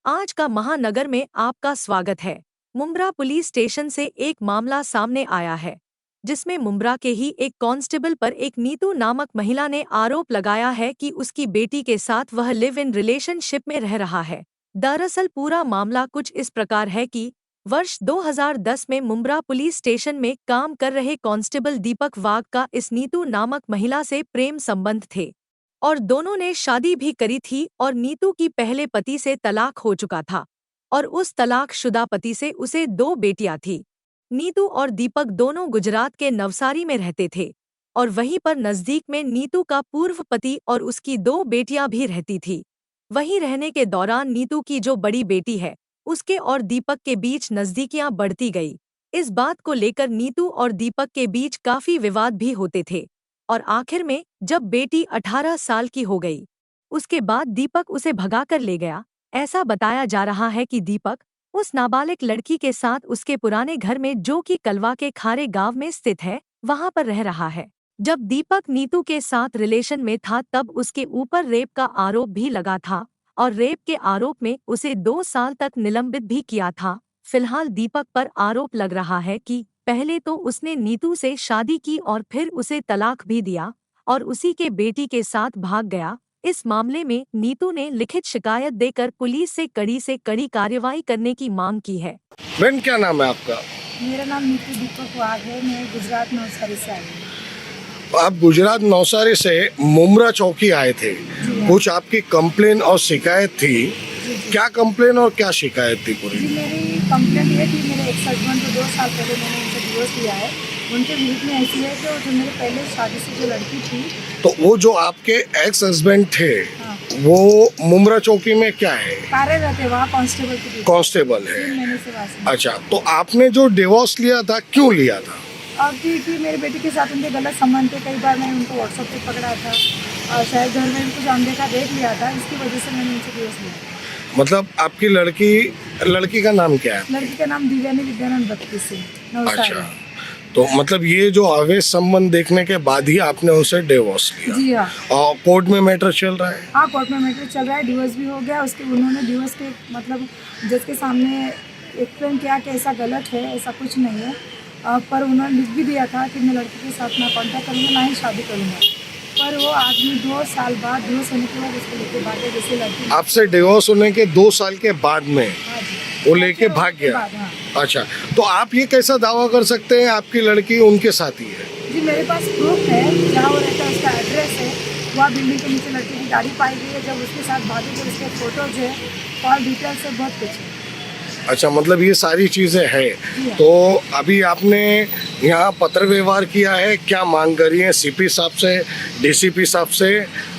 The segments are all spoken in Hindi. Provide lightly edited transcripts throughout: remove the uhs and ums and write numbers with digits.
आज का महानगर में आपका स्वागत है। मुंब्रा पुलिस स्टेशन से एक मामला सामने आया है, जिसमें मुंब्रा के ही एक कांस्टेबल पर एक नीतू नामक महिला ने आरोप लगाया है कि उसकी बेटी के साथ वह लिव इन रिलेशनशिप में रह रहा है। दरअसल पूरा मामला कुछ इस प्रकार है कि वर्ष 2010 में मुंब्रा पुलिस स्टेशन में काम कर रहे कांस्टेबल दीपक वाघ का इस नीतू नामक महिला से प्रेम संबंध थे और दोनों ने शादी भी करी थी और नीतू की पहले पति से तलाक हो चुका था और उस तलाकशुदा पति से उसे 2 बेटियां थी। नीतू और दीपक दोनों गुजरात के नवसारी में रहते थे और वहीं पर नजदीक में नीतू का पूर्व पति और उसकी 2 बेटियां भी रहती थी। वहीं रहने के दौरान नीतू की जो बड़ी बेटी है उसके और दीपक के बीच नजदीकियां बढ़ती गई। इस बात को लेकर नीतू और दीपक के बीच काफी विवाद भी होते थे और आखिर में जब बेटी 18 साल की हो गई, उसके बाद दीपक उसे भगाकर ले गया। ऐसा बताया जा रहा है कि दीपक उस नाबालिग लड़की के साथ उसके पुराने घर में, जो कि कलवा के खारे गांव में स्थित है, वहां पर रह रहा है। जब दीपक नीतू के साथ रिलेशन में था तब उसके ऊपर रेप का आरोप भी लगा था और रेप के आरोप में उसे 2 साल तक निलंबित भी किया था। फिलहाल दीपक पर आरोप लग रहा है कि पहले तो उसने नीतू से शादी की और फिर उसे तलाक भी दिया और उसी के बेटी के साथ भाग गया। इस मामले में नीतू ने लिखित शिकायत देकर पुलिस से कड़ी कार्रवाई करने की मांग की है। बहन, क्या नाम है आपका? मेरा नाम नीतू दीपक वाघ है। मैं गुजरात नवसारी से आई हूँ। आप गुजरात नवसारी से मुंब्रा चौकी आए थे। कुछ आपकी कंप्लेन और शिकायत थी। क्या कंप्लेन और क्या शिकायत थी पूरी? जी, मेरी कंप्लेंट ये थी, मेरे एक्स हस्बैंड को 2 साल पहले मैंने उनसे डिवोर्स लिया है। उनके विरुद्ध में ऐसी है कि जो मेरे पहले शादी से जो लड़की थी, तो वो जो आपके एक्स हस्बैंड थे, हाँ, वो मुंब्रा चौकी में क्या है? कार्यरत है वहाँ, कांस्टेबल की कांस्टेबल है। 3 महीने से वहाँ से। अच्छा, तो आपने जो डिवोर्स लिया था, क्यों लिया था? अब कि मेरे बेटी के साथ उनके गलत संबंध थे। कई बार मैंने उनको व्हाट्सएप पे पकड़ा था और शायद घर में कुछ अनदेखा देख लिया था, इसकी वजह से मैंने उनसे डिवोर्स लिया। मतलब आपकी लड़की का नाम क्या है? लड़की का नाम दिव्यानी विद्यानंद भक्ति सिंह, नवसारी। अच्छा, तो मतलब ये जो अवैध संबंध देखने के बाद ही आपने उसे डिवोर्स लिया? जी हाँ। और कोर्ट में मैटर चल रहा है? हाँ, कोर्ट में मैटर चल रहा है। डिवोर्स भी हो गया। उसके उन्होंने डिवोर्स के मतलब जज के सामने एक्सप्लेन किया कि ऐसा गलत है, ऐसा कुछ नहीं है। पर उन्होंने लिख भी दिया था कि मैं लड़की के साथ ना कॉन्टैक्ट करूँगा, ना ही शादी करूँगा। पर वो आदमी 2 साल बाद, डिवोर्स होने के बाद उसको लेके भाग गया। जैसे लड़की आपसे डिवोर्स होने के 2 साल के बाद में हाँ जी, वो लेके भाग गया? हाँ। अच्छा, तो आप ये कैसा दावा कर सकते हैं आपकी लड़की उनके साथ ही है? जी, मेरे पास प्रूफ है, जहाँ वो रहता है उसका एड्रेस है। वहाँ बिल्डिंग के नीचे लड़की की गाड़ी पाई गई है। जब उसके साथ भागे थे उसके फोटोज है, कॉल डिटेल्स है, बहुत कुछ है। अच्छा, मतलब ये सारी चीज़ें हैं। तो अभी आपने यहाँ पत्र व्यवहार किया है, क्या मांग करी है सीपी साहब से, डीसीपी साहब से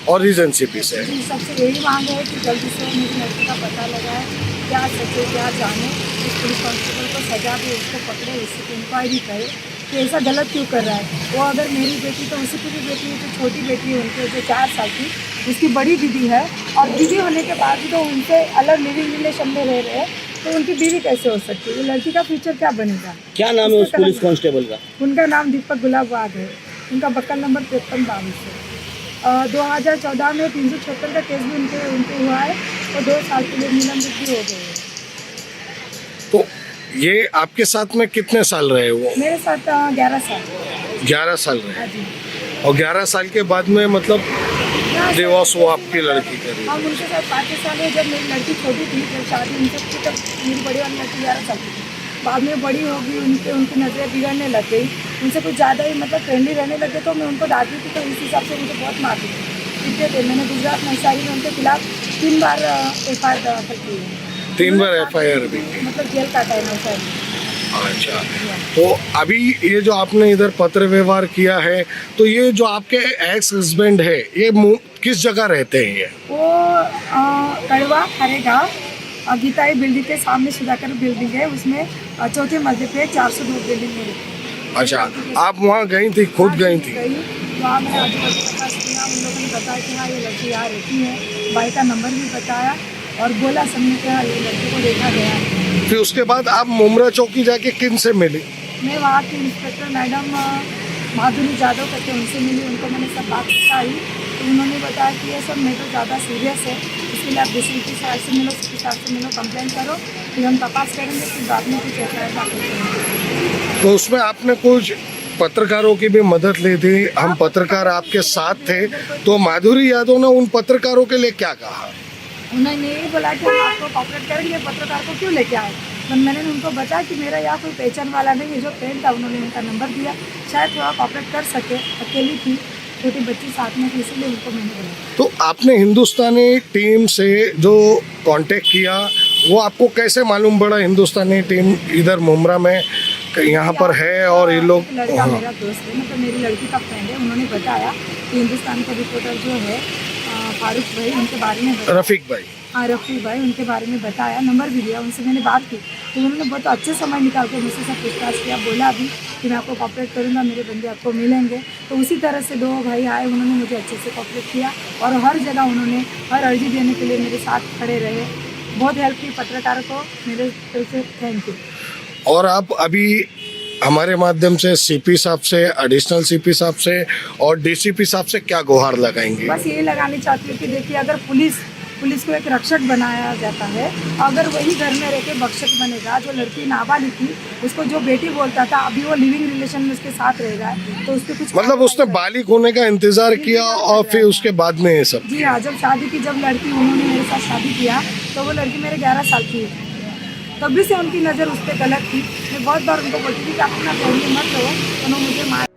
और रीजन सीपी से? जी, सबसे यही मांग है कि जल्दी से मेरी लड़की का पता लगाए, क्या सच है क्या जाने, उस पुलिस कांस्टेबल को सजा दे, उसको पकड़े, उससे इंक्वायरी करे कि ऐसा गलत क्यों कर रहा है। वो अगर मेरी बेटी, तो उसी की भी बेटी है, जो छोटी बेटी है उनके, जो 4 साल की, उसकी बड़ी दीदी है। और दीदी होने के बाद भी तो उनसे अलग लिविंग रिलेशन में रह रहे हैं, तो उनकी बीवी कैसे हो सकती है? लड़की का फ्यूचर क्या बनेगा? क्या नाम है उस पुलिस कांस्टेबल का? उनका नाम दीपक गुलाब वाघ है। उनका बक्कल नंबर 5322 है। 2014 में 376 का केस भी उनके हुआ है और 2 साल के लिए निलंबित भी हो गए हैं। तो ये आपके साथ में कितने साल रहे वो? मेरे साथ 11 साल। 11 साल हाँ रहे। जी। और 11 साल के बाद में मतलब डिवोर्स हुआ आपकी लड़की का? हम उनके साथ 5 साल है। जब मेरी लड़की छोटी थी, जब शादी उनसे की, तब मेरी बड़ी वाली लड़की 11 साल की थी। बाद में बड़ी होगी, उनकी नज़रें बिगड़ने लग गई, उनसे कुछ ज़्यादा ही मतलब फ्रेंडली रहने लगे। तो मैं उनको डांटी थी, तो इस हिसाब से मुझे बहुत मारती थी, पीटते थे। मैंने गुजरात नवसारी में उनके खिलाफ 3 बार FIR दाखिल की है। 3 बार FIR भी? मतलब जेल काटा है नवसारी। अच्छा, तो अभी ये जो आपने इधर पत्र व्यवहार किया है, तो ये जो आपके एक्स हस्बैंड है, ये किस जगह रहते हैं? ये वो कड़वा खारे गाँव, गीताई बिल्डिंग के सामने सुधाकर बिल्डिंग है, उसमें 4थे मर्दे पे 402 बिल्डिंग में। अच्छा, आप वहाँ गई थी, खुद गई थी? वहाँ मैंने आजू बाजू के पास किया, उन लोगों ने बताया कि हाँ ये लड़की यहाँ रहती है। भाई का नंबर भी बताया और बोला समझे कि हाँ ये लड़की को देखा गया है। फिर उसके बाद आप मुंब्रा चौकी जाके किन से मिली? मैं वहाँ की इंस्पेक्टर मैडम माधुरी यादव करके उनसे मिली। उनको मैंने सब बात बताई, तो उन्होंने बताया कि ये सब मैटर ज़्यादा सीरियस है, इसके इसके लिए आप DCP साहब से मिलो, CP साहब से मिलो, कंप्लेंट करो, फिर हम तपास करेंगे, फिर बाद में कुछ FIR दाखिल करेंगे। तो उसमें आपने कुछ पत्रकारों की भी मदद ली थी, हम पत्रकार आपके साथ थे, तो माधुरी यादव ने उन पत्रकारों के लिए क्या कहा? उन्होंने यही बोला कि हम आपको कॉपरेट करेंगे, पत्रकार को क्यों लेके आए। तो मैंने उनको बताया कि मेरा यहाँ कोई पहचान वाला नहीं है। जो फ्रेंड था उन्होंने उनका नंबर दिया, शायद थोड़ा कॉपरेट कर सके, अकेली थी, छोटी बच्ची साथ में थी, इसीलिए उनको मैंने बोला। तो आपने हिंदुस्तानी टीम से जो कांटेक्ट किया, वो आपको कैसे मालूम पड़ा हिंदुस्तानी टीम इधर मुमरा में यहाँ पर है और ये लोग? लड़का मेरा दोस्त है, मतलब मेरी लड़की का फ्रेंड है, उन्होंने बताया कि हिंदुस्तान का रिपोर्टर जो है फारूक भाई, उनके बारे में रफीक भाई, हाँ रफीक भाई, उनके बारे में बताया, नंबर भी दिया, उनसे मैंने बात की। तो उन्होंने बहुत अच्छे समय निकाल के मुझसे सब पूछताछ किया, बोला अभी कि मैं आपको कॉपरेट करूँगा, मेरे बंदे आपको मिलेंगे। तो उसी तरह से दो भाई आए, उन्होंने मुझे अच्छे से कॉपरेट किया और हर जगह उन्होंने हर अर्जी देने के लिए मेरे साथ खड़े रहे, बहुत हेल्प की पत्रकारों को, मेरे तरफ से थैंक यू। और आप अभी हमारे माध्यम से CP साहब से, एडिशनल CP साहब से और DCP साहब से क्या गुहार लगाएंगे? बस ये लगानी चाहती हूँ कि देखिए, अगर पुलिस को एक रक्षक बनाया जाता है, अगर वही घर में रह के भक्षक बनेगा, जो लड़की नाबालिग थी उसको जो बेटी बोलता था, अभी वो लिविंग रिलेशन में उसके साथ रहेगा, तो उसके कुछ मतलब उसने बालिग होने का इंतजार किया और फिर उसके बाद में ये सब? जी हाँ, जब शादी की, जब लड़की, उन्होंने मेरे साथ शादी किया तो वो लड़की मेरे 11 साल की थी, तभी से उनकी नज़र उस पर गलत थी। मैं बहुत बार उनको बोलती थी कि आप अपना फैमिली मत लो, उन्होंने मुझे मार